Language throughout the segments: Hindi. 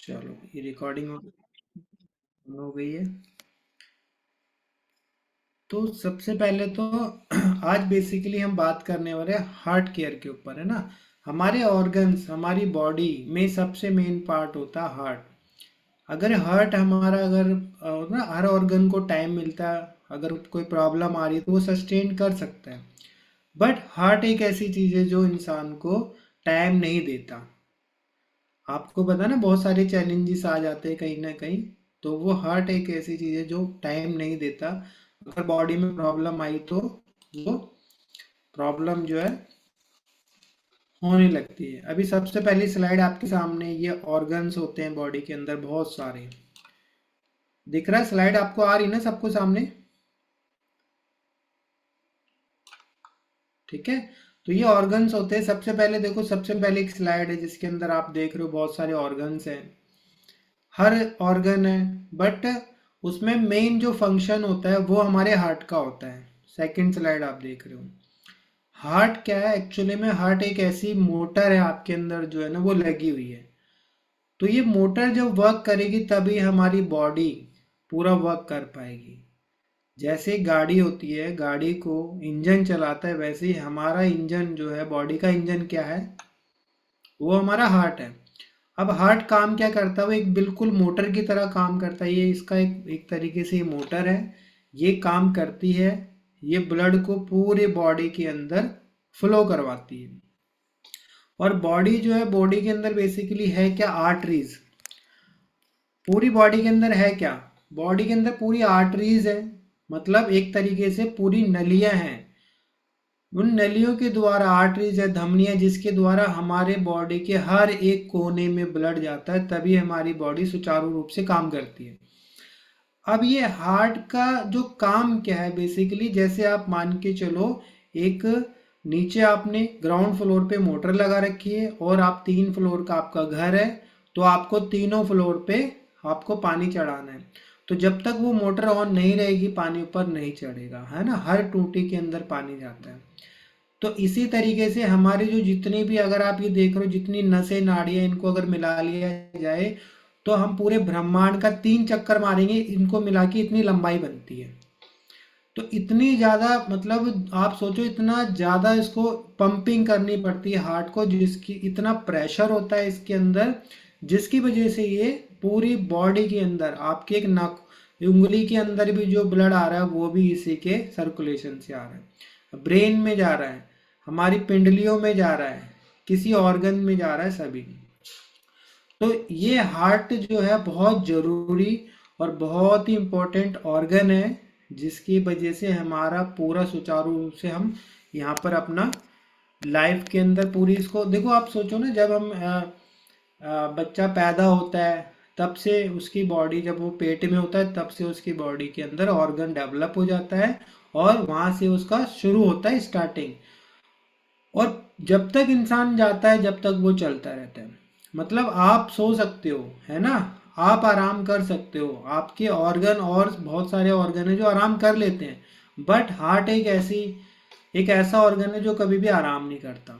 चलो ये रिकॉर्डिंग हो गई है। तो सबसे पहले तो आज बेसिकली हम बात करने वाले हैं हार्ट केयर के ऊपर, है ना। हमारे ऑर्गन्स, हमारी बॉडी में सबसे मेन पार्ट होता है हार्ट। अगर हार्ट हमारा, अगर ना हर ऑर्गन को टाइम मिलता है, अगर कोई प्रॉब्लम आ रही है तो वो सस्टेन कर सकता है। बट हार्ट एक ऐसी चीज़ है जो इंसान को टाइम नहीं देता। आपको पता है ना, बहुत सारे चैलेंजेस आ जाते हैं कहीं ना कहीं। तो वो हार्ट एक ऐसी चीज़ है जो टाइम नहीं देता। अगर बॉडी में प्रॉब्लम आई तो वो प्रॉब्लम जो है होने लगती है। अभी सबसे पहली स्लाइड आपके सामने, ये ऑर्गन्स होते हैं बॉडी के अंदर बहुत सारे। दिख रहा है स्लाइड आपको, आ रही ना सबको सामने? ठीक है। तो ये ऑर्गन्स होते हैं। सबसे पहले देखो, सबसे पहले एक स्लाइड है जिसके अंदर आप देख रहे हो बहुत सारे ऑर्गन्स हैं। हर ऑर्गन है, बट उसमें मेन जो फंक्शन होता है वो हमारे हार्ट का होता है। सेकंड स्लाइड आप देख रहे हो। हार्ट क्या है एक्चुअली में? हार्ट एक ऐसी मोटर है आपके अंदर जो है ना वो लगी हुई है। तो ये मोटर जब वर्क करेगी तभी हमारी बॉडी पूरा वर्क कर पाएगी। जैसे गाड़ी होती है, गाड़ी को इंजन चलाता है, वैसे ही हमारा इंजन जो है, बॉडी का इंजन क्या है? वो हमारा हार्ट है। अब हार्ट काम क्या करता है? वो एक बिल्कुल मोटर की तरह काम करता है। ये इसका एक तरीके से ये मोटर है। ये काम करती है, ये ब्लड को पूरे बॉडी के अंदर फ्लो करवाती है। और बॉडी जो है, बॉडी के अंदर बेसिकली है क्या? आर्टरीज। पूरी बॉडी के अंदर है क्या? बॉडी के अंदर पूरी आर्टरीज है। मतलब एक तरीके से पूरी नलियां हैं। उन नलियों के द्वारा, आर्टरीज है, धमनियां, जिसके द्वारा हमारे बॉडी के हर एक कोने में ब्लड जाता है, तभी हमारी बॉडी सुचारू रूप से काम करती है। अब ये हार्ट का जो काम क्या है बेसिकली, जैसे आप मान के चलो, एक नीचे आपने ग्राउंड फ्लोर पे मोटर लगा रखी है और आप 3 फ्लोर का आपका घर है। तो आपको तीनों फ्लोर पे आपको पानी चढ़ाना है। तो जब तक वो मोटर ऑन नहीं रहेगी पानी ऊपर नहीं चढ़ेगा, है ना। हर टूटी के अंदर पानी जाता है। तो इसी तरीके से हमारे जो जितने भी, अगर आप ये देख रहे हो, जितनी नसें नाड़ियां, इनको अगर मिला लिया जाए तो हम पूरे ब्रह्मांड का 3 चक्कर मारेंगे, इनको मिला के इतनी लंबाई बनती है। तो इतनी ज़्यादा, मतलब आप सोचो इतना ज़्यादा इसको पंपिंग करनी पड़ती है हार्ट को, जिसकी इतना प्रेशर होता है इसके अंदर, जिसकी वजह से ये पूरी बॉडी के अंदर, आपके एक नक, उंगली के अंदर भी जो ब्लड आ रहा है वो भी इसी के सर्कुलेशन से आ रहा है। ब्रेन में जा रहा है, हमारी पिंडलियों में जा रहा है, किसी ऑर्गन में जा रहा है, सभी। तो ये हार्ट जो है बहुत जरूरी और बहुत ही इम्पोर्टेंट ऑर्गन है, जिसकी वजह से हमारा पूरा सुचारू रूप से हम यहाँ पर अपना लाइफ के अंदर पूरी, इसको देखो, आप सोचो ना, जब हम बच्चा पैदा होता है तब से उसकी बॉडी, जब वो पेट में होता है तब से उसकी बॉडी के अंदर ऑर्गन डेवलप हो जाता है और वहाँ से उसका शुरू होता है स्टार्टिंग। और जब तक इंसान जाता है जब तक वो चलता रहता है। मतलब आप सो सकते हो, है ना, आप आराम कर सकते हो, आपके ऑर्गन और बहुत सारे ऑर्गन है जो आराम कर लेते हैं, बट हार्ट एक ऐसा ऑर्गन है जो कभी भी आराम नहीं करता।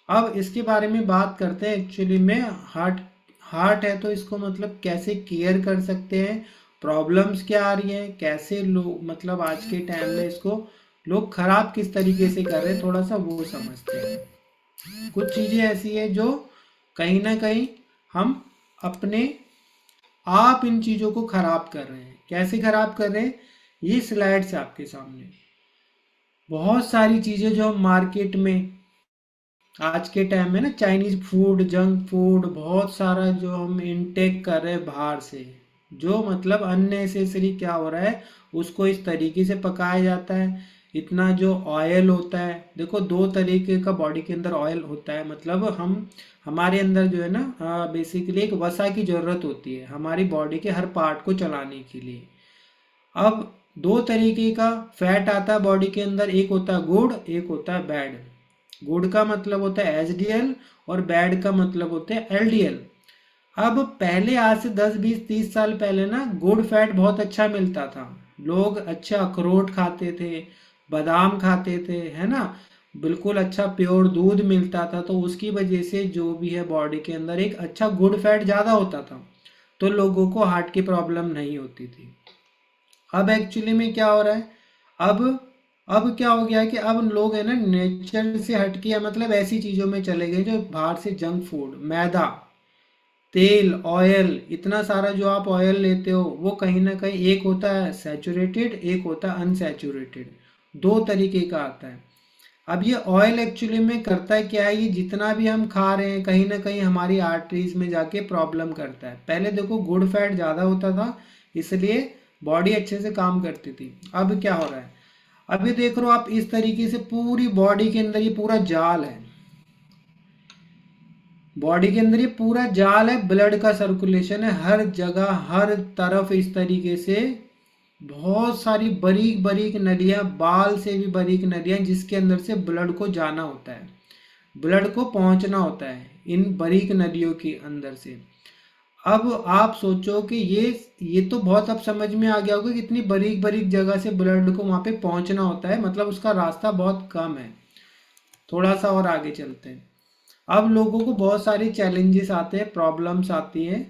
अब इसके बारे में बात करते हैं। एक्चुअली में हार्ट हार्ट है तो इसको मतलब कैसे केयर कर सकते हैं, प्रॉब्लम्स क्या आ रही हैं, कैसे लोग, मतलब आज के टाइम में इसको लोग खराब किस तरीके से कर रहे हैं, थोड़ा सा वो समझते हैं। कुछ चीजें ऐसी है जो कहीं ना कहीं हम अपने आप इन चीजों को खराब कर रहे हैं। कैसे खराब कर रहे हैं? ये स्लाइड्स आपके सामने बहुत सारी चीजें जो हम मार्केट में आज के टाइम में ना, चाइनीज फूड, जंक फूड, बहुत सारा जो हम इनटेक कर रहे हैं बाहर से, जो मतलब अननेसेसरी क्या हो रहा है, उसको इस तरीके से पकाया जाता है। इतना जो ऑयल होता है, देखो 2 तरीके का बॉडी के अंदर ऑयल होता है। मतलब हमारे अंदर जो है ना, बेसिकली एक वसा की जरूरत होती है हमारी बॉडी के हर पार्ट को चलाने के लिए। अब 2 तरीके का फैट आता है बॉडी के अंदर, एक होता है गुड, एक होता है बैड। गुड का मतलब होता है एचडीएल और बैड का मतलब होता है एलडीएल। अब पहले, आज से 10 20 30 साल पहले ना, गुड फैट बहुत अच्छा मिलता था। लोग अच्छा अखरोट खाते थे, बादाम खाते थे, है ना। बिल्कुल अच्छा प्योर दूध मिलता था, तो उसकी वजह से जो भी है बॉडी के अंदर एक अच्छा गुड फैट ज़्यादा होता था, तो लोगों को हार्ट की प्रॉब्लम नहीं होती थी। अब एक्चुअली में क्या हो रहा है, अब अब क्या हो गया है कि अब लोग है ना नेचर से हटके या मतलब ऐसी चीज़ों में चले गए जो बाहर से जंक फूड, मैदा, तेल, ऑयल, इतना सारा जो आप ऑयल लेते हो वो कहीं ना कहीं एक होता है सैचुरेटेड, एक होता है अनसैचुरेटेड, दो तरीके का आता है। अब ये ऑयल एक्चुअली में करता क्या है, ये जितना भी हम खा रहे हैं कहीं ना कहीं हमारी आर्टरीज में जाके प्रॉब्लम करता है। पहले देखो गुड फैट ज़्यादा होता था, इसलिए बॉडी अच्छे से काम करती थी। अब क्या हो रहा है, अभी देख रहे हो आप इस तरीके से पूरी बॉडी के अंदर ये पूरा जाल है, बॉडी के अंदर ये पूरा जाल है, ब्लड का सर्कुलेशन है हर जगह हर तरफ, इस तरीके से बहुत सारी बारीक बारीक नलियां, बाल से भी बारीक नलियां, जिसके अंदर से ब्लड को जाना होता है, ब्लड को पहुंचना होता है इन बारीक नलियों के अंदर से। अब आप सोचो कि ये तो बहुत अब समझ में आ गया होगा कि इतनी बारीक बारीक जगह से ब्लड को वहां पे पहुंचना होता है, मतलब उसका रास्ता बहुत कम है। थोड़ा सा और आगे चलते हैं। अब लोगों को बहुत सारी चैलेंजेस आते हैं, प्रॉब्लम्स आती हैं।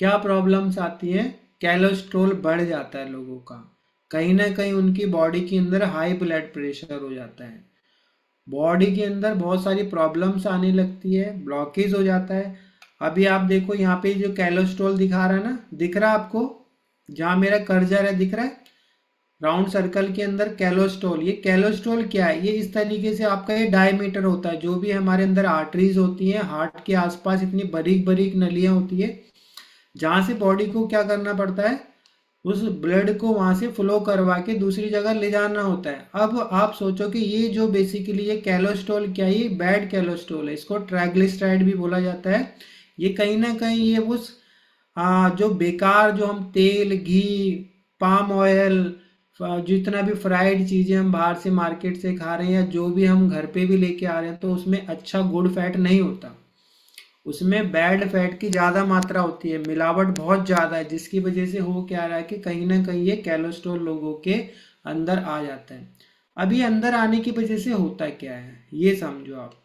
क्या प्रॉब्लम्स आती हैं, कोलेस्ट्रॉल बढ़ जाता है लोगों का, कहीं ना कहीं उनकी बॉडी के अंदर हाई ब्लड प्रेशर हो जाता है, बॉडी के अंदर बहुत सारी प्रॉब्लम्स आने लगती है, ब्लॉकेज हो जाता है। अभी आप देखो यहाँ पे जो कोलेस्ट्रॉल दिखा रहा है ना, दिख रहा है आपको, जहाँ मेरा कर्सर है दिख रहा है राउंड सर्कल के अंदर कोलेस्ट्रॉल। ये कोलेस्ट्रॉल क्या है, ये इस तरीके से आपका ये डायमीटर होता है, जो भी हमारे अंदर आर्टरीज होती हैं, हार्ट के आसपास इतनी बारीक बारीक नलियां होती है, जहाँ से बॉडी को क्या करना पड़ता है, उस ब्लड को वहां से फ्लो करवा के दूसरी जगह ले जाना होता है। अब आप सोचो कि ये जो बेसिकली ये कोलेस्ट्रॉल क्या है, ये बैड कोलेस्ट्रॉल है, इसको ट्राइग्लिसराइड भी बोला जाता है। ये कहीं ना कहीं ये उस जो बेकार जो हम तेल, घी, पाम ऑयल, जितना भी फ्राइड चीज़ें हम बाहर से मार्केट से खा रहे हैं या जो भी हम घर पे भी लेके आ रहे हैं, तो उसमें अच्छा गुड फैट नहीं होता, उसमें बैड फैट की ज़्यादा मात्रा होती है, मिलावट बहुत ज़्यादा है, जिसकी वजह से हो क्या रहा है कि कहीं ना कहीं ये कोलेस्ट्रॉल लोगों के अंदर आ जाता है। अब ये अंदर आने की वजह से होता क्या है ये समझो आप।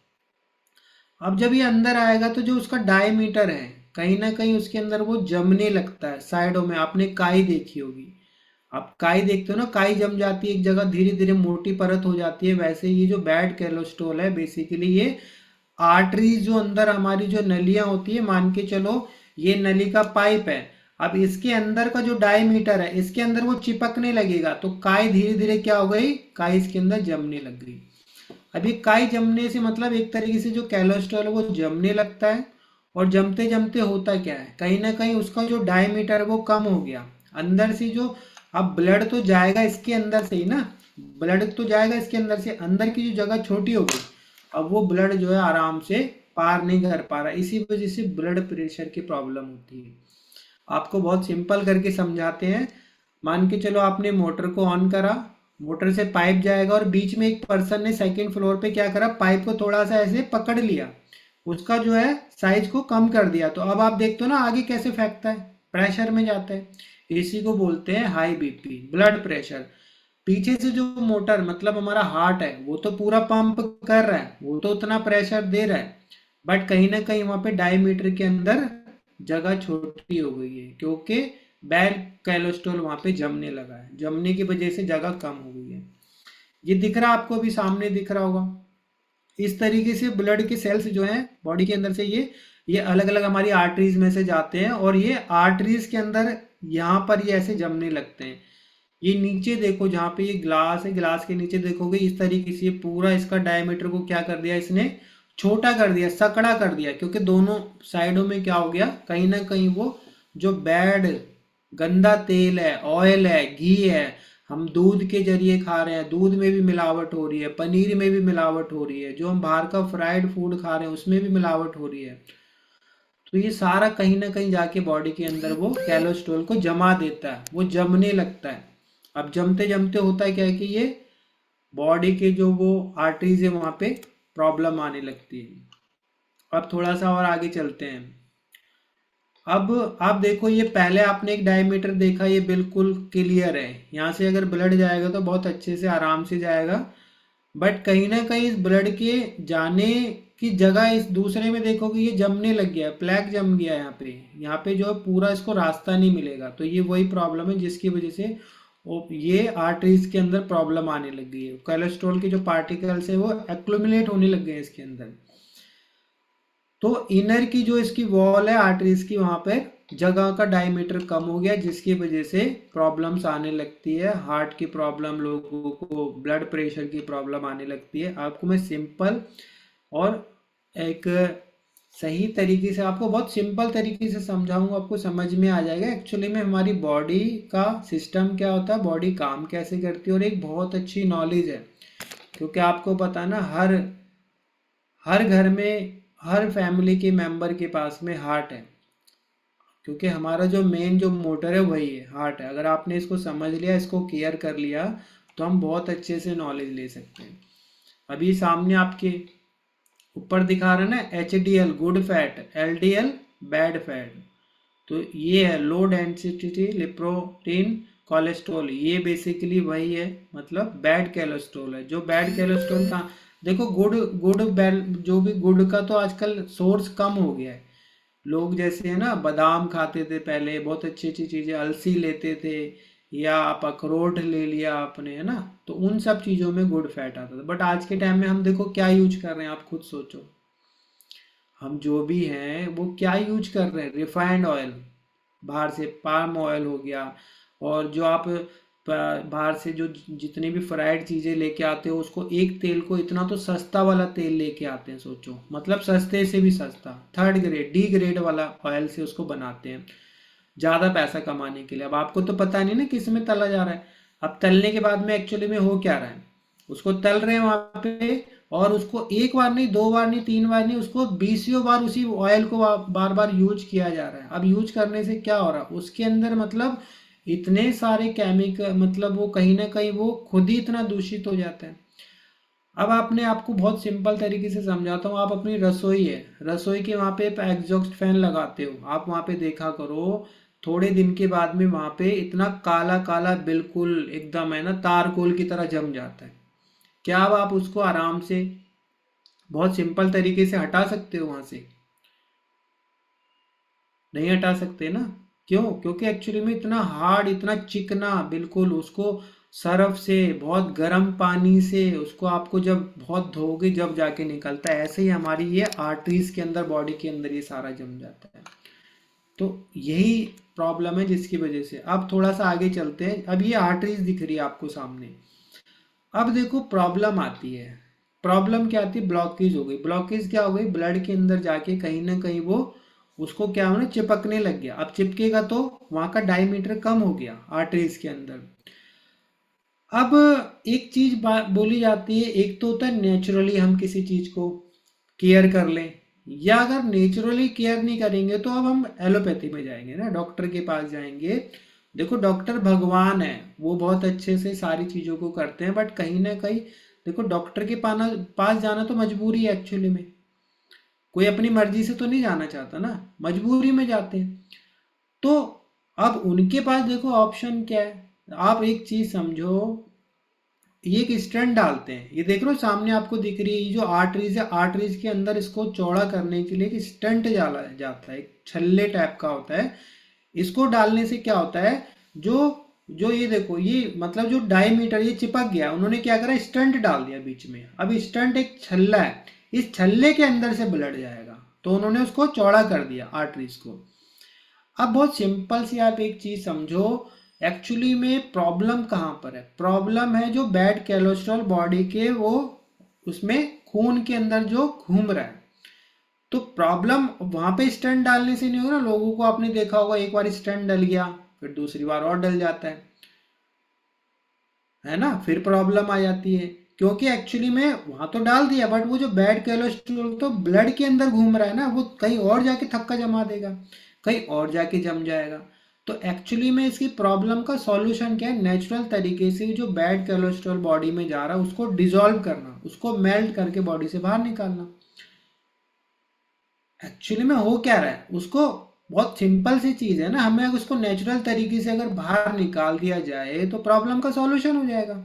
अब जब ये अंदर आएगा तो जो उसका डायमीटर है कहीं ना कहीं उसके अंदर वो जमने लगता है, साइडों में आपने काई देखी होगी, आप काई देखते हो ना, काई जम जाती है एक जगह, धीरे धीरे मोटी परत हो जाती है, वैसे ये जो बैड कोलेस्ट्रॉल है बेसिकली ये आर्टरीज जो अंदर हमारी जो नलियां होती है, मान के चलो ये नली का पाइप है, अब इसके अंदर का जो डायमीटर है इसके अंदर वो चिपकने लगेगा, तो काई धीरे धीरे क्या हो गई, काई इसके अंदर जमने लग गई। अभी काई जमने से मतलब एक तरीके से जो कोलेस्ट्रॉल है वो जमने लगता है, और जमते जमते होता क्या है, कहीं ना कहीं उसका जो डायमीटर है वो कम हो गया अंदर से जो, अब ब्लड तो जाएगा इसके अंदर से ही ना, ब्लड तो जाएगा इसके अंदर से, अंदर की जो जगह छोटी हो गई, अब वो ब्लड जो है आराम से पार नहीं कर पा रहा, इसी वजह से ब्लड प्रेशर की प्रॉब्लम होती है। आपको बहुत सिंपल करके समझाते हैं। मान के चलो आपने मोटर को ऑन करा, मोटर से पाइप जाएगा और बीच में एक पर्सन ने सेकंड फ्लोर पे क्या करा, पाइप को थोड़ा सा ऐसे पकड़ लिया, उसका जो है साइज को कम कर दिया, तो अब आप देखते हो ना आगे कैसे फेंकता है, प्रेशर में जाता है। इसी को बोलते हैं हाई बीपी, ब्लड प्रेशर। पीछे से जो मोटर मतलब हमारा हार्ट है वो तो पूरा पंप कर रहा है, वो तो उतना प्रेशर दे रहा है, बट कहीं ना कहीं वहां पे डायमीटर के अंदर जगह छोटी हो गई है, क्योंकि बैड कोलेस्ट्रॉल वहां पे जमने लगा है, जमने की वजह से जगह कम हो गई है। ये दिख रहा है आपको, भी सामने दिख रहा होगा। इस तरीके से ब्लड के सेल्स जो हैं बॉडी के अंदर से ये अलग अलग हमारी आर्टरीज में से जाते हैं, और ये आर्टरीज के अंदर यहाँ पर ये ऐसे जमने लगते हैं। ये नीचे देखो जहाँ पे ये ग्लास है, ग्लास के नीचे देखोगे इस तरीके से पूरा इसका डायमीटर को क्या कर दिया इसने, छोटा कर दिया, सकड़ा कर दिया, क्योंकि दोनों साइडों में क्या हो गया, कहीं ना कहीं वो जो बैड गंदा तेल है, ऑयल है, घी है, हम दूध के जरिए खा रहे हैं, दूध में भी मिलावट हो रही है, पनीर में भी मिलावट हो रही है, जो हम बाहर का फ्राइड फूड खा रहे हैं उसमें भी मिलावट हो रही है, तो ये सारा कहीं ना कहीं जाके बॉडी के अंदर वो कोलेस्ट्रॉल को जमा देता है, वो जमने लगता है। अब जमते जमते होता है क्या है कि ये बॉडी के जो वो आर्टरीज है वहां पे प्रॉब्लम आने लगती है। अब थोड़ा सा और आगे चलते हैं। अब आप देखो ये पहले आपने एक डायमीटर देखा, ये बिल्कुल क्लियर है, यहाँ से अगर ब्लड जाएगा तो बहुत अच्छे से आराम से जाएगा, बट कहीं ना कहीं इस ब्लड के जाने की जगह इस दूसरे में देखोगे ये जमने लग गया है, प्लेग जम गया है यहाँ पे जो है पूरा इसको रास्ता नहीं मिलेगा। तो ये वही प्रॉब्लम है जिसकी वजह से ये आर्टरीज के अंदर प्रॉब्लम आने लग गई है। कोलेस्ट्रॉल के जो पार्टिकल्स है वो एक्युमुलेट होने लग गए हैं इसके अंदर। तो इनर की जो इसकी वॉल है आर्टरीज की, वहां पे जगह का डायमीटर कम हो गया जिसकी वजह से प्रॉब्लम्स आने लगती है, हार्ट की प्रॉब्लम, लोगों को ब्लड प्रेशर की प्रॉब्लम आने लगती है। आपको मैं सिंपल और एक सही तरीके से, आपको बहुत सिंपल तरीके से समझाऊंगा, आपको समझ में आ जाएगा एक्चुअली में हमारी बॉडी का सिस्टम क्या होता है, बॉडी काम कैसे करती है। और एक बहुत अच्छी नॉलेज है क्योंकि आपको पता है ना, हर हर घर में, हर फैमिली के मेंबर के पास में हार्ट है, क्योंकि हमारा जो मेन जो मोटर है वही है, हार्ट है। अगर आपने इसको समझ लिया, इसको केयर कर लिया, तो हम बहुत अच्छे से नॉलेज ले सकते हैं। अभी सामने आपके ऊपर दिखा रहा है ना, HDL good fat, LDL bad fat. तो ये है लो डेंसिटी लिपोप्रोटीन कोलेस्ट्रॉल, ये बेसिकली वही है, मतलब बैड कोलेस्ट्रॉल है। जो बैड कोलेस्ट्रॉल का देखो, गुड गुड बैड, जो भी गुड का तो आजकल सोर्स कम हो गया है। लोग जैसे है ना, बादाम खाते थे पहले, बहुत अच्छी अच्छी चीजें, अलसी लेते थे, या आप अखरोट ले लिया आपने, है ना, तो उन सब चीजों में गुड फैट आता था। बट आज के टाइम में हम देखो क्या यूज कर रहे हैं, आप खुद सोचो। हम जो भी हैं वो क्या यूज कर रहे हैं, रिफाइंड ऑयल, बाहर से पाम ऑयल हो गया। और जो आप बाहर से जो जितनी भी फ्राइड चीज़ें लेके आते हो, उसको एक तेल को इतना तो सस्ता वाला तेल लेके आते हैं, सोचो, मतलब सस्ते से भी सस्ता, थर्ड ग्रेड, डी ग्रेड वाला ऑयल से उसको बनाते हैं ज़्यादा पैसा कमाने के लिए। अब आपको तो पता नहीं ना किस में तला जा रहा है। अब तलने के बाद में एक्चुअली में हो क्या रहा है, उसको तल रहे हैं वहां पे, और उसको एक बार नहीं, दो बार नहीं, तीन बार नहीं, उसको बीसियों बार उसी ऑयल को बार बार यूज किया जा रहा है। अब यूज करने से क्या हो रहा है उसके अंदर, मतलब इतने सारे केमिकल, मतलब वो कहीं ना कहीं वो खुद ही इतना दूषित हो जाता है। अब आपने, आपको बहुत सिंपल तरीके से समझाता हूँ। आप अपनी रसोई है, रसोई के वहाँ पे एग्जॉस्ट फैन लगाते हो, आप वहाँ पे देखा करो, थोड़े दिन के बाद में वहाँ पे इतना काला काला बिल्कुल एकदम है ना, तारकोल की तरह जम जाता है। क्या अब आप उसको आराम से बहुत सिंपल तरीके से हटा सकते हो वहाँ से? नहीं हटा सकते ना। क्यों? क्योंकि एक्चुअली में इतना हार्ड, इतना चिकना बिल्कुल, उसको सर्फ से, बहुत गर्म पानी से उसको आपको जब बहुत धोगे जब जाके निकलता है। ऐसे ही हमारी ये आर्टरीज के अंदर, बॉडी के अंदर ये सारा जम जाता है। तो यही प्रॉब्लम है जिसकी वजह से। अब थोड़ा सा आगे चलते हैं। अब ये आर्टरीज दिख रही है आपको सामने। अब देखो प्रॉब्लम आती है। प्रॉब्लम क्या आती है? ब्लॉकेज हो गई। ब्लॉकेज क्या हो गई? ब्लड के अंदर जाके कहीं ना कहीं वो, उसको क्या होना, चिपकने लग गया। अब चिपकेगा तो वहां का डायमीटर कम हो गया आर्टरीज के अंदर। अब एक चीज बोली जाती है, एक तो होता है नेचुरली हम किसी चीज को केयर कर लें, या अगर नेचुरली केयर नहीं करेंगे तो अब हम एलोपैथी में जाएंगे ना, डॉक्टर के पास जाएंगे। देखो डॉक्टर भगवान है, वो बहुत अच्छे से सारी चीजों को करते हैं, बट कहीं ना कहीं देखो डॉक्टर के पास जाना तो मजबूरी है एक्चुअली में। कोई अपनी मर्जी से तो नहीं जाना चाहता ना, मजबूरी में जाते हैं। तो अब उनके पास देखो ऑप्शन क्या है। आप एक चीज समझो, ये एक स्टंट डालते हैं, ये देख लो सामने आपको दिख रही है, ये जो आर्टरीज है, आर्टरीज के अंदर इसको चौड़ा करने के लिए एक स्टंट डाला जाता है, एक छल्ले टाइप का होता है। इसको डालने से क्या होता है, जो जो ये देखो, ये मतलब जो डायमीटर ये चिपक गया, उन्होंने क्या करा, स्टंट डाल दिया बीच में। अब स्टंट एक छल्ला है, इस छल्ले के अंदर से ब्लड जाएगा, तो उन्होंने उसको चौड़ा कर दिया आर्टरीज को। अब बहुत सिंपल सी आप एक चीज समझो, एक्चुअली में प्रॉब्लम कहाँ पर है? प्रॉब्लम है जो बैड कोलेस्ट्रॉल बॉडी के वो उसमें खून के अंदर जो घूम रहा है। तो प्रॉब्लम वहां पे स्टंट डालने से नहीं होगा ना। लोगों को आपने देखा होगा, एक बार स्टंट डल गया फिर दूसरी बार और डल जाता है ना, फिर प्रॉब्लम आ जाती है। क्योंकि एक्चुअली में वहां तो डाल दिया, बट वो जो बैड कोलेस्ट्रॉल तो ब्लड के अंदर घूम रहा है ना, वो कहीं और जाके थक्का जमा देगा, कहीं और जाके जम जाएगा। तो एक्चुअली में इसकी प्रॉब्लम का सॉल्यूशन क्या है? नेचुरल तरीके से जो बैड कोलेस्ट्रॉल बॉडी में जा रहा है उसको डिसॉल्व करना, उसको मेल्ट करके बॉडी से बाहर निकालना। एक्चुअली में हो क्या रहा है उसको, बहुत सिंपल सी चीज है ना, हमें उसको नेचुरल तरीके से अगर बाहर निकाल दिया जाए तो प्रॉब्लम का सॉल्यूशन हो जाएगा।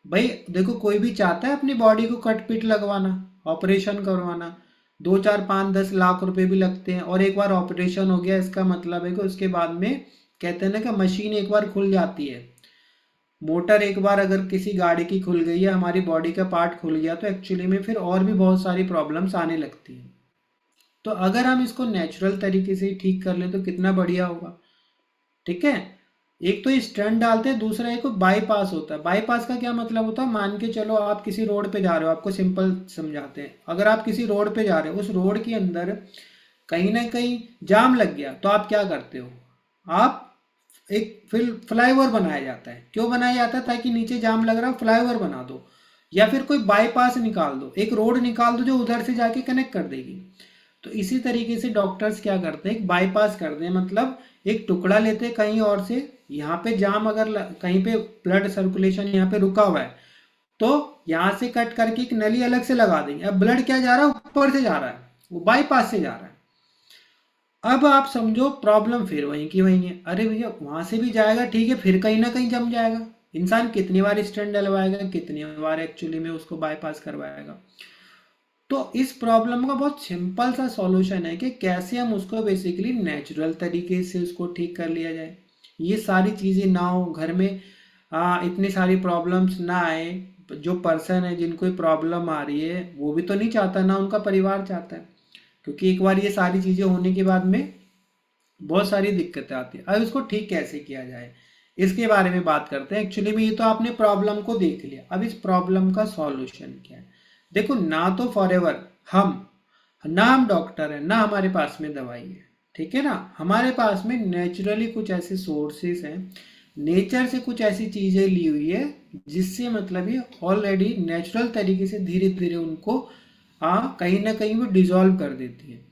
भाई देखो, कोई भी चाहता है अपनी बॉडी को कट पिट लगवाना, ऑपरेशन करवाना। 2 4 5 10 लाख रुपए भी लगते हैं, और एक बार ऑपरेशन हो गया इसका मतलब है कि उसके बाद में कहते हैं ना कि मशीन एक बार खुल जाती है। मोटर एक बार अगर किसी गाड़ी की खुल गई है, हमारी बॉडी का पार्ट खुल गया, तो एक्चुअली में फिर और भी बहुत सारी प्रॉब्लम्स आने लगती हैं। तो अगर हम इसको नेचुरल तरीके से ही ठीक कर ले तो कितना बढ़िया होगा। ठीक है। एक तो ये स्टंट डालते हैं, दूसरा एक बाईपास होता है। बाईपास का क्या मतलब होता है, मान के चलो आप किसी रोड पे जा रहे हो, आपको सिंपल समझाते हैं। अगर आप किसी रोड पे जा रहे हो, उस रोड के अंदर कहीं ना कहीं जाम लग गया, तो आप क्या करते हो, आप एक फिर फ्लाईओवर बनाया जाता है। क्यों बनाया जाता है, ताकि नीचे जाम लग रहा है, फ्लाईओवर बना दो, या फिर कोई बाईपास निकाल दो, एक रोड निकाल दो जो उधर से जाके कनेक्ट कर देगी। तो इसी तरीके से डॉक्टर्स क्या करते हैं, एक बाईपास करते हैं, मतलब एक टुकड़ा लेते हैं कहीं और से। यहाँ पे जाम अगर कहीं पे ब्लड सर्कुलेशन यहाँ पे रुका हुआ है, तो यहाँ से कट करके एक नली अलग से लगा देंगे। अब ब्लड क्या जा रहा है, ऊपर से जा रहा है, वो बाईपास से जा रहा है। अब आप समझो प्रॉब्लम फिर वहीं की वहीं है। अरे भैया, वहां से भी जाएगा ठीक है, फिर कहीं ना कहीं जम जाएगा। इंसान कितनी बार स्टेंट डलवाएगा, कितनी बार एक्चुअली में उसको बाईपास करवाएगा। तो इस प्रॉब्लम का बहुत सिंपल सा सॉल्यूशन है कि कैसे हम उसको बेसिकली नेचुरल तरीके से उसको ठीक कर लिया जाए। ये सारी चीज़ें ना हो घर में, इतनी सारी प्रॉब्लम्स ना आए। जो पर्सन है जिनको प्रॉब्लम आ रही है, वो भी तो नहीं चाहता, ना उनका परिवार चाहता है। क्योंकि एक बार ये सारी चीज़ें होने के बाद में बहुत सारी दिक्कतें आती है। अब इसको ठीक कैसे किया जाए, इसके बारे में बात करते हैं। एक्चुअली में ये तो आपने प्रॉब्लम को देख लिया, अब इस प्रॉब्लम का सॉल्यूशन क्या है। देखो, ना तो फॉरएवर हम ना हम डॉक्टर हैं, ना हमारे पास में दवाई है। ठीक है ना, हमारे पास में नेचुरली कुछ ऐसे सोर्सेस हैं, नेचर से कुछ ऐसी चीजें ली हुई है, जिससे मतलब ये ऑलरेडी नेचुरल तरीके से धीरे धीरे उनको कहीं ना कहीं वो डिजॉल्व कर देती है।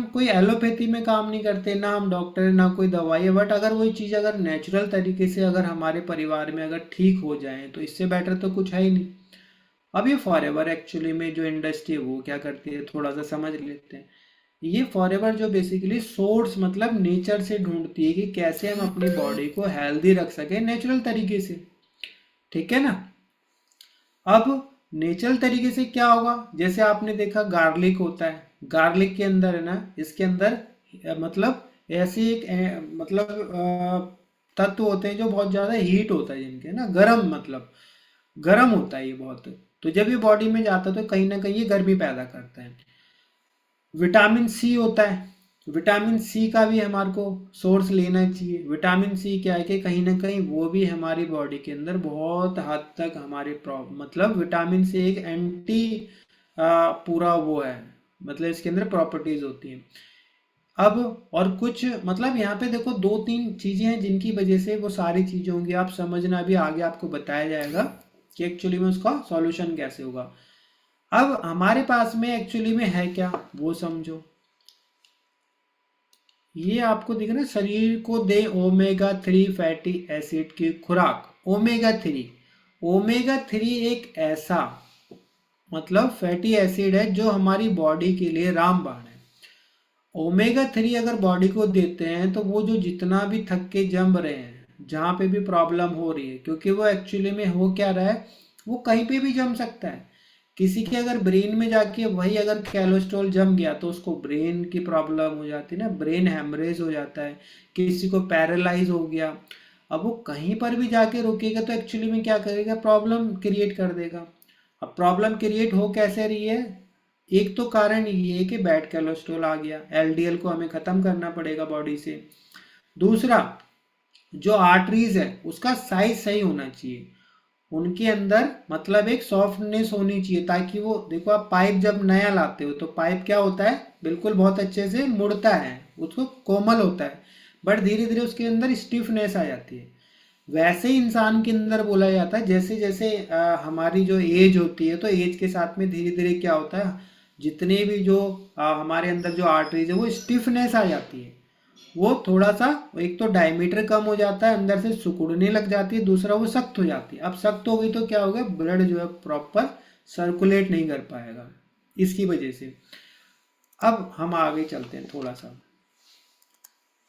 कोई एलोपैथी में काम नहीं करते, ना हम डॉक्टर ना कोई दवाई है, बट अगर वही चीज़ अगर नेचुरल तरीके से अगर हमारे परिवार में अगर ठीक हो जाए, तो इससे बेटर तो कुछ है ही नहीं। अब ये फॉरएवर एक्चुअली में जो इंडस्ट्री है वो क्या करती है, थोड़ा सा समझ लेते हैं। ये फॉरएवर जो बेसिकली सोर्स मतलब नेचर से ढूंढती है कि कैसे हम अपनी बॉडी को हेल्दी रख सकें नेचुरल तरीके से। ठीक है ना। अब नेचुरल तरीके से क्या होगा, जैसे आपने देखा गार्लिक होता है, गार्लिक के अंदर है ना, इसके अंदर मतलब ऐसे एक मतलब तत्व होते हैं जो बहुत ज़्यादा हीट होता है जिनके ना, गर्म मतलब गर्म होता है ये बहुत। तो जब ये बॉडी में जाता है तो कहीं ना कहीं ये गर्मी पैदा करता है। विटामिन सी होता है, विटामिन सी का भी हमारे को सोर्स लेना चाहिए। विटामिन सी क्या है कि कहीं ना कहीं वो भी हमारी बॉडी के अंदर बहुत हद तक हमारे मतलब विटामिन सी एक एंटी पूरा वो है, मतलब इसके अंदर प्रॉपर्टीज होती हैं। अब और कुछ मतलब यहाँ पे देखो 2 3 चीजें हैं जिनकी वजह से वो सारी चीजें होंगी, आप समझना, भी आगे आपको बताया जाएगा कि एक्चुअली में उसका सॉल्यूशन कैसे होगा। अब हमारे पास में एक्चुअली में है क्या, वो समझो। ये आपको दिख रहा है, शरीर को दे ओमेगा 3 फैटी एसिड की खुराक। ओमेगा 3 एक ऐसा मतलब फैटी एसिड है जो हमारी बॉडी के लिए रामबाण है। ओमेगा 3 अगर बॉडी को देते हैं तो वो जो जितना भी थक के जम रहे हैं, जहाँ पे भी प्रॉब्लम हो रही है, क्योंकि वो एक्चुअली में हो क्या रहा है, वो कहीं पे भी जम सकता है। किसी के अगर ब्रेन में जाके वही अगर कोलेस्ट्रॉल जम गया तो उसको ब्रेन की प्रॉब्लम हो जाती है ना, ब्रेन हेमरेज हो जाता है। किसी को पैरालाइज हो गया, अब वो कहीं पर भी जाके रुकेगा तो एक्चुअली में क्या करेगा, प्रॉब्लम क्रिएट कर देगा। अब प्रॉब्लम क्रिएट हो कैसे रही है, एक तो कारण ये है कि बैड कोलेस्ट्रॉल आ गया, एलडीएल को हमें खत्म करना पड़ेगा बॉडी से। दूसरा, जो आर्टरीज है उसका साइज सही होना चाहिए, उनके अंदर मतलब एक सॉफ्टनेस होनी चाहिए, ताकि वो देखो, आप पाइप जब नया लाते हो तो पाइप क्या होता है, बिल्कुल बहुत अच्छे से मुड़ता है, उसको कोमल होता है, बट धीरे धीरे उसके अंदर स्टिफनेस आ जाती है। वैसे ही इंसान के अंदर बोला जाता है, जैसे जैसे हमारी जो एज होती है, तो एज के साथ में धीरे धीरे क्या होता है, जितने भी जो हमारे अंदर जो आर्टरीज है वो स्टिफनेस आ जाती है। वो थोड़ा सा, एक तो डायमीटर कम हो जाता है, अंदर से सिकुड़ने लग जाती है, दूसरा वो सख्त हो जाती है। अब सख्त हो गई तो क्या होगा, ब्लड जो है प्रॉपर सर्कुलेट नहीं कर पाएगा, इसकी वजह से। अब हम आगे चलते हैं थोड़ा सा।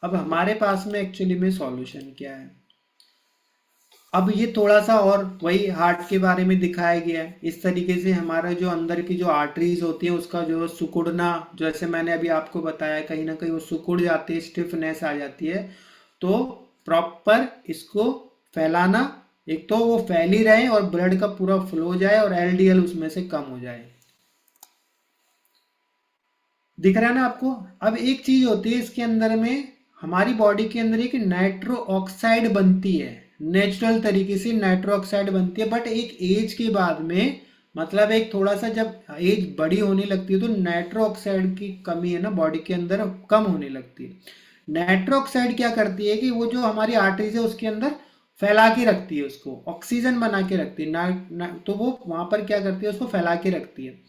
अब हमारे पास में एक्चुअली में सॉल्यूशन क्या है। अब ये थोड़ा सा और वही हार्ट के बारे में दिखाया गया है। इस तरीके से हमारा जो अंदर की जो आर्टरीज होती है उसका जो सिकुड़ना, जैसे मैंने अभी आपको बताया, कहीं ना कहीं वो सिकुड़ जाती है, स्टिफनेस आ जाती है। तो प्रॉपर इसको फैलाना, एक तो वो फैल ही रहे और ब्लड का पूरा फ्लो जाए और एलडीएल उसमें से कम हो जाए। दिख रहा है ना आपको? अब एक चीज होती है इसके अंदर में, हमारी बॉडी के अंदर एक नाइट्रो ऑक्साइड बनती है, नेचुरल तरीके से नाइट्रो ऑक्साइड बनती है, बट एक एज के बाद में, मतलब एक थोड़ा सा जब एज बड़ी होने लगती है तो नाइट्रो ऑक्साइड की कमी है ना बॉडी के अंदर कम होने लगती है। नाइट्रो ऑक्साइड क्या करती है कि वो जो हमारी आर्टरीज है उसके अंदर फैला के रखती है, उसको ऑक्सीजन बना के रखती है तो वो वहां पर क्या करती है, उसको फैला के रखती है।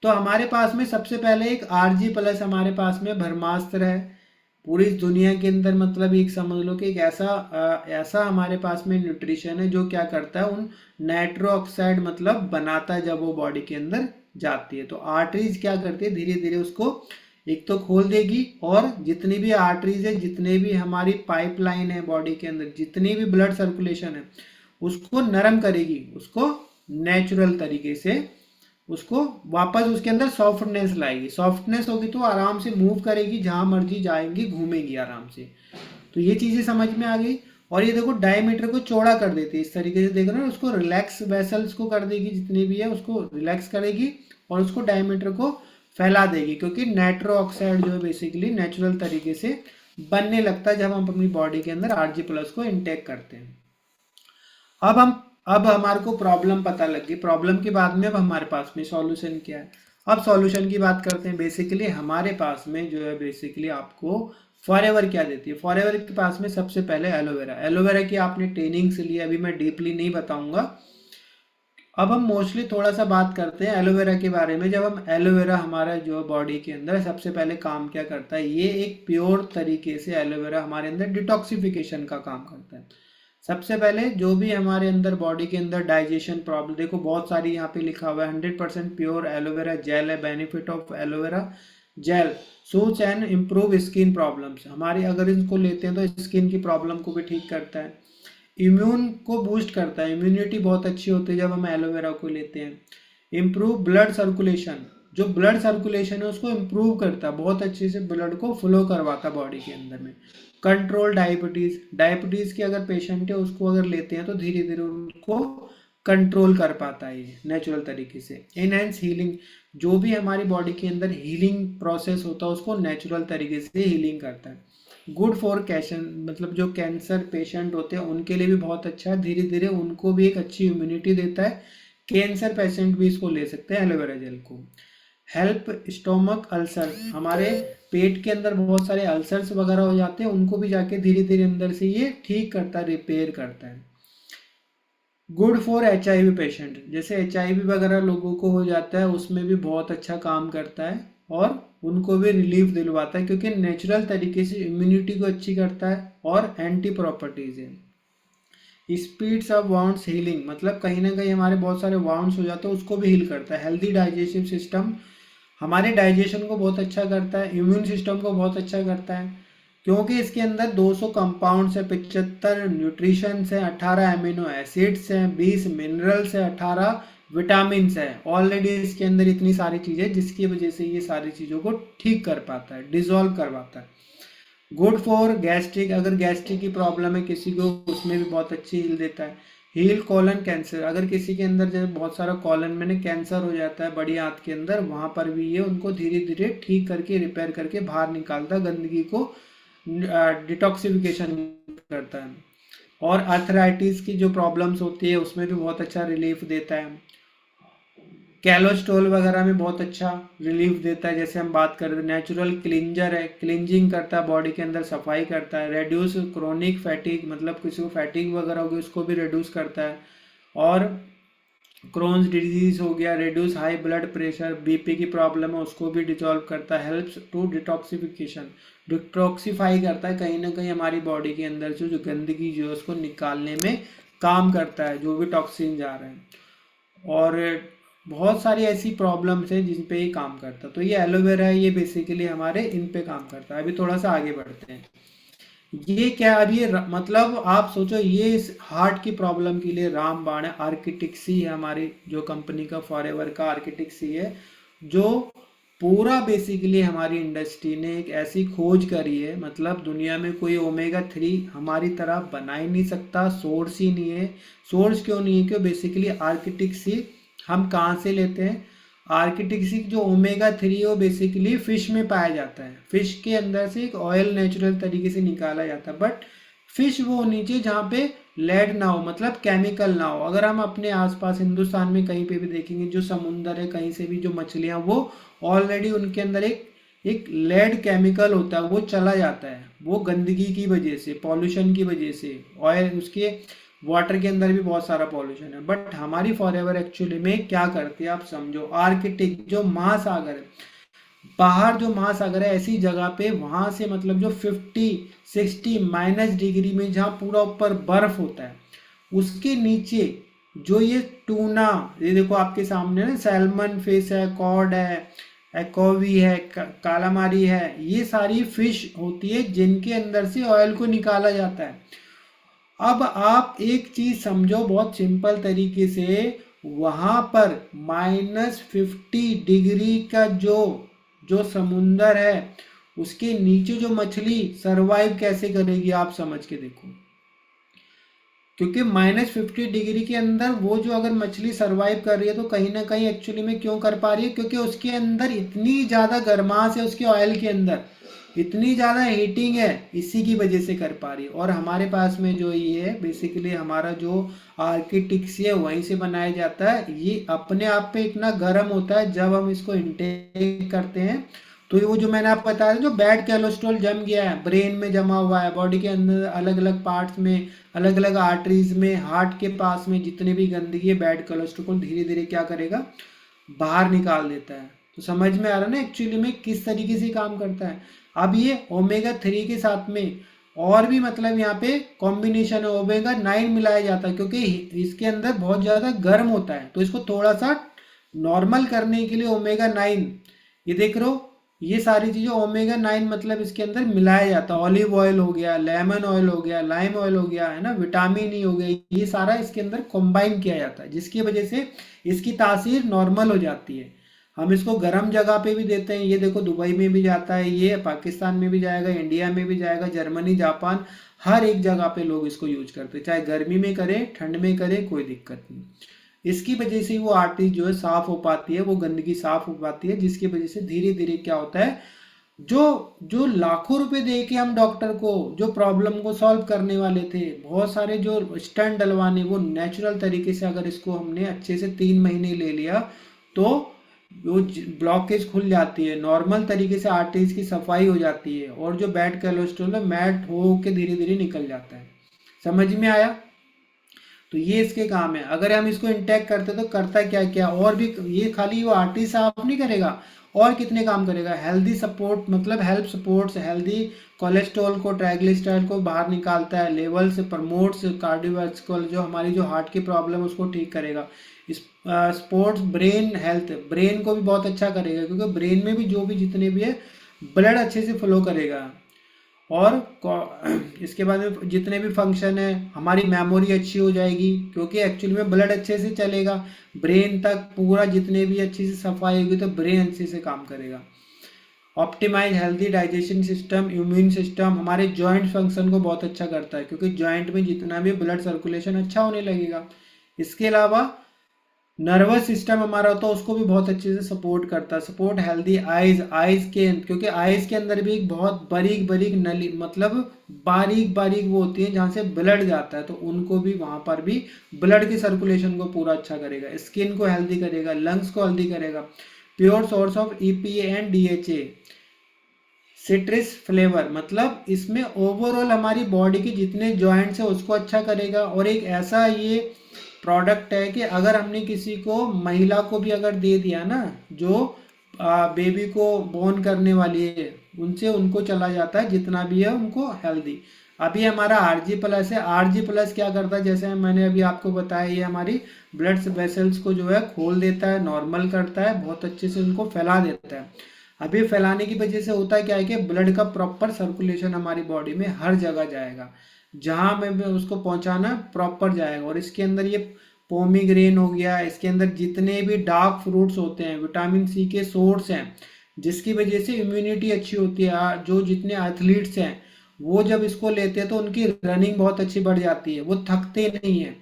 तो हमारे पास में सबसे पहले एक Rg+ हमारे पास में ब्रह्मास्त्र है पूरी इस दुनिया के अंदर, मतलब एक समझ लो कि एक ऐसा हमारे पास में न्यूट्रिशन है जो क्या करता है, उन नाइट्रो ऑक्साइड मतलब बनाता है जब वो बॉडी के अंदर जाती है। तो आर्टरीज क्या करती है, धीरे धीरे उसको एक तो खोल देगी, और जितनी भी आर्टरीज है, जितने भी हमारी पाइपलाइन है बॉडी के अंदर, जितनी भी ब्लड सर्कुलेशन है, उसको नरम करेगी, उसको नेचुरल तरीके से उसको वापस उसके अंदर सॉफ्टनेस लाएगी। सॉफ्टनेस होगी तो आराम से मूव करेगी, जहां मर्जी जाएंगी, घूमेगी आराम से। तो ये चीजें समझ में आ गई। और ये देखो डायमीटर को चौड़ा कर देती है, इस तरीके से देख रहे हो, उसको रिलैक्स वेसल्स को कर देगी, जितनी भी है उसको रिलैक्स करेगी और उसको डायमीटर को फैला देगी, क्योंकि नाइट्रो ऑक्साइड जो है बेसिकली नेचुरल तरीके से बनने लगता है जब हम अपनी बॉडी के अंदर Rg+ को इनटेक करते हैं। अब हमारे को प्रॉब्लम पता लगी, प्रॉब्लम के बाद में अब हमारे पास में सॉल्यूशन क्या है। अब सॉल्यूशन की बात करते हैं। बेसिकली हमारे पास में जो है, बेसिकली आपको फॉरएवर क्या देती है, फॉरएवर के पास में सबसे पहले एलोवेरा। एलोवेरा की आपने ट्रेनिंग से ली, अभी मैं डीपली नहीं बताऊंगा। अब हम मोस्टली थोड़ा सा बात करते हैं एलोवेरा के बारे में। जब हम एलोवेरा हमारा जो बॉडी के अंदर सबसे पहले काम क्या करता है, ये एक प्योर तरीके से एलोवेरा हमारे अंदर डिटॉक्सिफिकेशन का काम करता है। सबसे पहले जो भी हमारे अंदर बॉडी के अंदर डाइजेशन प्रॉब्लम, देखो बहुत सारी यहाँ पे लिखा हुआ है 100% प्योर एलोवेरा जेल है। Benefit of aloe vera gel suits and improve skin problems, हमारी अगर इसको लेते हैं तो स्किन की प्रॉब्लम को भी ठीक करता है। इम्यून को बूस्ट करता है, इम्यूनिटी बहुत अच्छी होती है जब हम एलोवेरा को लेते हैं। इम्प्रूव ब्लड सर्कुलेशन, जो ब्लड सर्कुलेशन है उसको इम्प्रूव करता है, बहुत अच्छे से ब्लड को फ्लो करवाता है बॉडी के अंदर में। कंट्रोल डायबिटीज, डायबिटीज के अगर पेशेंट है उसको अगर लेते हैं तो धीरे धीरे उनको कंट्रोल कर पाता है ये नेचुरल तरीके से। एनहेंस हीलिंग, जो भी हमारी बॉडी के अंदर हीलिंग प्रोसेस होता है उसको नेचुरल तरीके से हीलिंग करता है। गुड फॉर कैशन, मतलब जो कैंसर पेशेंट होते हैं उनके लिए भी बहुत अच्छा है, धीरे धीरे उनको भी एक अच्छी इम्यूनिटी देता है। कैंसर पेशेंट भी इसको ले सकते हैं एलोवेरा जेल को। हेल्प स्टोमक अल्सर, हमारे पेट के अंदर बहुत सारे अल्सर्स वगैरह हो जाते हैं, उनको भी जाके धीरे धीरे अंदर से ये ठीक करता है, रिपेयर करता है। गुड फॉर HIV पेशेंट, जैसे HIV वगैरह लोगों को हो जाता है उसमें भी बहुत अच्छा काम करता है और उनको भी रिलीफ दिलवाता है, क्योंकि नेचुरल तरीके से इम्यूनिटी को अच्छी करता है और एंटी प्रॉपर्टीज है। स्पीड्स ऑफ वाउंड्स हीलिंग, मतलब कहीं ना कहीं हमारे बहुत सारे वाउंड्स हो जाते हैं उसको भी हील करता है। हेल्दी डाइजेस्टिव सिस्टम, हमारे डाइजेशन को बहुत अच्छा करता है, इम्यून सिस्टम को बहुत अच्छा करता है, क्योंकि इसके अंदर 200 कंपाउंड्स है, 75 न्यूट्रिशंस है, 18 एमिनो एसिड्स हैं, 20 मिनरल्स है, 18 विटामिन है। ऑलरेडी इसके अंदर इतनी सारी चीज़ें जिसकी वजह से ये सारी चीज़ों को ठीक कर पाता है, डिजोल्व करवाता है। गुड फॉर गैस्ट्रिक, अगर गैस्ट्रिक की प्रॉब्लम है किसी को उसमें भी बहुत अच्छी हील देता है। हील कॉलन कैंसर, अगर किसी के अंदर जैसे बहुत सारा कॉलन में कैंसर हो जाता है बड़ी आंत के अंदर, वहां पर भी ये उनको धीरे धीरे ठीक करके रिपेयर करके बाहर निकालता है, गंदगी को डिटॉक्सिफिकेशन करता है। और आर्थराइटिस की जो प्रॉब्लम्स होती है उसमें भी बहुत अच्छा रिलीफ देता है। कैलोस्ट्रोल वगैरह में बहुत अच्छा रिलीफ देता है। जैसे हम बात कर रहे थे, नेचुरल क्लिंजर है, क्लिंजिंग करता है, बॉडी के अंदर सफाई करता है। रेड्यूस क्रोनिक फैटिक, मतलब किसी को फैटिक वगैरह होगी उसको भी रिड्यूस करता है। और क्रोन्स डिजीज हो गया, reduce high blood pressure, BP की प्रॉब्लम है उसको भी डिजॉल्व करता है। हेल्प्स टू डिटॉक्सिफिकेशन, डिटॉक्सिफाई करता है, कहीं ना कहीं हमारी बॉडी के अंदर से जो गंदगी जो है उसको निकालने में काम करता है, जो भी टॉक्सिन जा रहे हैं। और बहुत सारी ऐसी प्रॉब्लम्स है जिन पे ये काम करता है। तो ये एलोवेरा है, ये बेसिकली हमारे इन पे काम करता है। अभी थोड़ा सा आगे बढ़ते हैं। ये क्या, अब ये मतलब आप सोचो, ये इस हार्ट की प्रॉब्लम के लिए रामबाण है, आर्किटिक्सी है हमारी जो कंपनी का, फॉरएवर का आर्किटिक्सी है, जो पूरा बेसिकली हमारी इंडस्ट्री ने एक ऐसी खोज करी है, मतलब दुनिया में कोई ओमेगा 3 हमारी तरह बना ही नहीं सकता, सोर्स ही नहीं है। सोर्स क्यों नहीं है? क्यों, बेसिकली आर्किटिक्सी हम कहाँ से लेते हैं? आर्किटिक्सी जो ओमेगा 3 है वो बेसिकली फिश में पाया जाता है, फिश के अंदर से एक ऑयल नेचुरल तरीके से निकाला जाता है, बट फिश वो होनी चाहिए जहाँ पे लेड ना हो, मतलब केमिकल ना हो। अगर हम अपने आसपास हिंदुस्तान में कहीं पे भी देखेंगे, जो समुंदर है कहीं से भी जो मछलियाँ, वो ऑलरेडी उनके अंदर एक लेड केमिकल होता है, वो चला जाता है, वो गंदगी की वजह से, पॉल्यूशन की वजह से, ऑयल उसके वाटर के अंदर भी बहुत सारा पॉल्यूशन है। बट हमारी फॉरएवर एक्चुअली में क्या करती है, आप समझो, आर्कटिक जो महासागर है, बाहर जो महासागर है, ऐसी जगह पे वहां से मतलब जो 50-60 - डिग्री में जहाँ पूरा ऊपर बर्फ होता है, उसके नीचे जो ये टूना, ये देखो आपके सामने ना, सैल्मन फिश है, कॉड है, एक्कोवी है, कालामारी है, ये सारी फिश होती है जिनके अंदर से ऑयल को निकाला जाता है। अब आप एक चीज समझो बहुत सिंपल तरीके से, वहां पर -50 डिग्री का जो जो समुंदर है, उसके नीचे जो मछली सरवाइव कैसे करेगी, आप समझ के देखो। क्योंकि -50 डिग्री के अंदर वो जो अगर मछली सरवाइव कर रही है, तो कहीं ना कहीं एक्चुअली में क्यों कर पा रही है? क्योंकि उसके अंदर इतनी ज़्यादा गर्माश है, उसके ऑयल के अंदर इतनी ज़्यादा हीटिंग है, इसी की वजह से कर पा रही है। और हमारे पास में जो ये है बेसिकली हमारा जो आर्किटिक्स है वहीं से बनाया जाता है, ये अपने आप पे इतना गर्म होता है, जब हम इसको इंटेक करते हैं तो ये वो जो मैंने आपको बताया था, जो बैड कोलेस्ट्रॉल जम गया है, ब्रेन में जमा हुआ है, बॉडी के अंदर अलग अलग पार्ट्स में, अलग अलग आर्टरीज में, हार्ट के पास में जितने भी गंदगी है, बैड कोलेस्ट्रॉल धीरे धीरे क्या करेगा, बाहर निकाल देता है। तो समझ में आ रहा है ना एक्चुअली में किस तरीके से काम करता है। अब ये ओमेगा 3 के साथ में और भी मतलब यहाँ पे कॉम्बिनेशन है, ओमेगा 9 मिलाया जाता है, क्योंकि इसके अंदर बहुत ज़्यादा गर्म होता है, तो इसको थोड़ा सा नॉर्मल करने के लिए ओमेगा 9, ये देख रहे हो, ये सारी चीज़ें ओमेगा 9 मतलब इसके अंदर मिलाया जाता है। ऑलिव ऑयल हो गया, लेमन ऑयल हो गया, लाइम ऑयल हो गया, है ना, विटामिन ई हो गया, ये सारा इसके अंदर कंबाइन किया जाता है, जिसकी वजह से इसकी तासीर नॉर्मल हो जाती है। हम इसको गर्म जगह पे भी देते हैं, ये देखो दुबई में भी जाता है, ये पाकिस्तान में भी जाएगा, इंडिया में भी जाएगा, जर्मनी, जापान, हर एक जगह पे लोग इसको यूज करते हैं, चाहे गर्मी में करें ठंड में करें, कोई दिक्कत नहीं। इसकी वजह से वो आर्टरी जो है साफ हो पाती है, वो गंदगी साफ हो पाती है, जिसकी वजह से धीरे धीरे क्या होता है, जो जो लाखों रुपए दे के हम डॉक्टर को जो प्रॉब्लम को सॉल्व करने वाले थे, बहुत सारे जो स्टंट डलवाने, वो नेचुरल तरीके से अगर इसको हमने अच्छे से 3 महीने ले लिया, तो वो ब्लॉकेज खुल जाती है, नॉर्मल तरीके से आर्टरीज की सफाई हो जाती है, और जो बैड कोलेस्ट्रॉल है मैट हो के धीरे धीरे निकल जाता है। समझ में आया? तो ये इसके काम है। अगर हम इसको इंटेक करते तो करता क्या क्या और भी, ये खाली वो आर्टरी साफ नहीं करेगा, और कितने काम करेगा, हेल्दी सपोर्ट, मतलब हेल्प सपोर्ट्स, हेल्दी कोलेस्ट्रॉल को, ट्राइग्लिसराइड को बाहर निकालता है, लेवल से प्रमोट्स कार्डियोवास्कुलर, जो हमारी जो हार्ट की प्रॉब्लम उसको ठीक करेगा। स्पोर्ट्स ब्रेन हेल्थ, ब्रेन को भी बहुत अच्छा करेगा, क्योंकि ब्रेन में भी जो भी जितने भी है ब्लड अच्छे से फ्लो करेगा। और इसके बाद में जितने भी फंक्शन है, हमारी मेमोरी अच्छी हो जाएगी, क्योंकि एक्चुअली में ब्लड अच्छे से चलेगा ब्रेन तक, पूरा जितने भी अच्छी से सफाई होगी तो ब्रेन अच्छे से काम करेगा। Optimize healthy digestion system, immune system, हमारे जॉइंट फंक्शन को बहुत अच्छा करता है, क्योंकि जॉइंट में जितना भी ब्लड सर्कुलेशन अच्छा होने लगेगा। इसके अलावा नर्वस सिस्टम हमारा होता है, उसको भी बहुत अच्छे से सपोर्ट करता है। सपोर्ट हेल्दी आइज, आइज के, क्योंकि आइज के अंदर भी एक बहुत बारीक बारीक नली, मतलब बारीक बारीक वो होती है जहाँ से ब्लड जाता है, तो उनको भी वहाँ पर भी ब्लड की सर्कुलेशन को पूरा अच्छा करेगा। स्किन को हेल्दी करेगा, लंग्स को हेल्दी करेगा। Pure source of EPA and DHA, citrus flavour, मतलब इसमें ओवरऑल हमारी बॉडी के जितने जॉइंट्स है उसको अच्छा करेगा। और एक ऐसा ये प्रोडक्ट है कि अगर हमने किसी को, महिला को भी अगर दे दिया ना, जो बेबी को बोर्न करने वाली है, उनसे उनको चला जाता है जितना भी है उनको हेल्दी। अभी हमारा RG+ है, RG+ क्या करता है, जैसे मैंने अभी आपको बताया, ये हमारी ब्लड वेसल्स को जो है खोल देता है, नॉर्मल करता है, बहुत अच्छे से उनको फैला देता है। अब ये फैलाने की वजह से होता है क्या है कि ब्लड का प्रॉपर सर्कुलेशन हमारी बॉडी में हर जगह जाएगा, जहां में भी उसको पहुंचाना प्रॉपर जाएगा। और इसके अंदर ये पोमीग्रेन हो गया, इसके अंदर जितने भी डार्क फ्रूट्स होते हैं विटामिन सी के सोर्स हैं, जिसकी वजह से इम्यूनिटी अच्छी होती है। जो जितने एथलीट्स हैं वो जब इसको लेते हैं तो उनकी रनिंग बहुत अच्छी बढ़ जाती है, वो थकते नहीं है।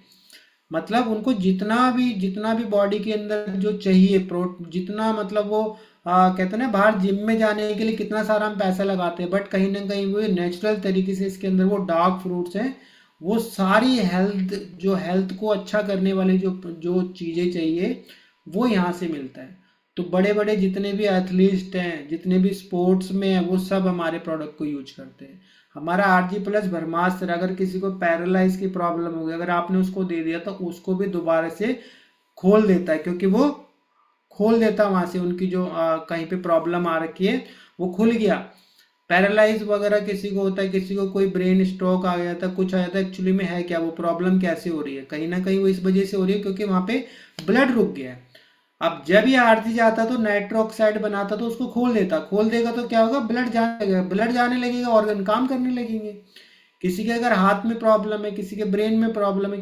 मतलब उनको जितना भी बॉडी के अंदर जो चाहिए प्रो जितना मतलब वो कहते हैं ना, बाहर जिम में जाने के लिए कितना सारा हम पैसा लगाते हैं, बट कहीं ना कहीं वो नेचुरल तरीके से इसके अंदर वो डार्क फ्रूट्स हैं, वो सारी हेल्थ को अच्छा करने वाली जो जो चीज़ें चाहिए वो यहाँ से मिलता है। तो बड़े बड़े जितने भी एथलीट हैं, जितने भी स्पोर्ट्स में हैं, वो सब हमारे प्रोडक्ट को यूज करते हैं। हमारा RG+ ब्रह्मास्त्र, अगर किसी को पैरालाइज की प्रॉब्लम हो गई, अगर आपने उसको दे दिया तो उसको भी दोबारा से खोल देता है, क्योंकि वो खोल देता है वहां से उनकी जो कहीं पे प्रॉब्लम आ रखी है वो खुल गया। पैरालाइज वगैरह किसी को होता है, किसी को कोई ब्रेन स्ट्रोक आ गया था, कुछ आया था, एक्चुअली में है क्या, वो प्रॉब्लम कैसे हो रही है, कहीं ना कहीं वो इस वजह से हो रही है क्योंकि वहां पे ब्लड रुक गया है। अब जब ये आरती जाता तो नाइट्रो ऑक्साइड बनाता तो उसको खोल देता, खोल देगा तो क्या होगा, ब्लड जाने लगेगा, ब्लड जाने लगेगा, ऑर्गन काम करने लगेंगे। किसी के अगर हाथ में प्रॉब्लम है, किसी के ब्रेन में प्रॉब्लम है,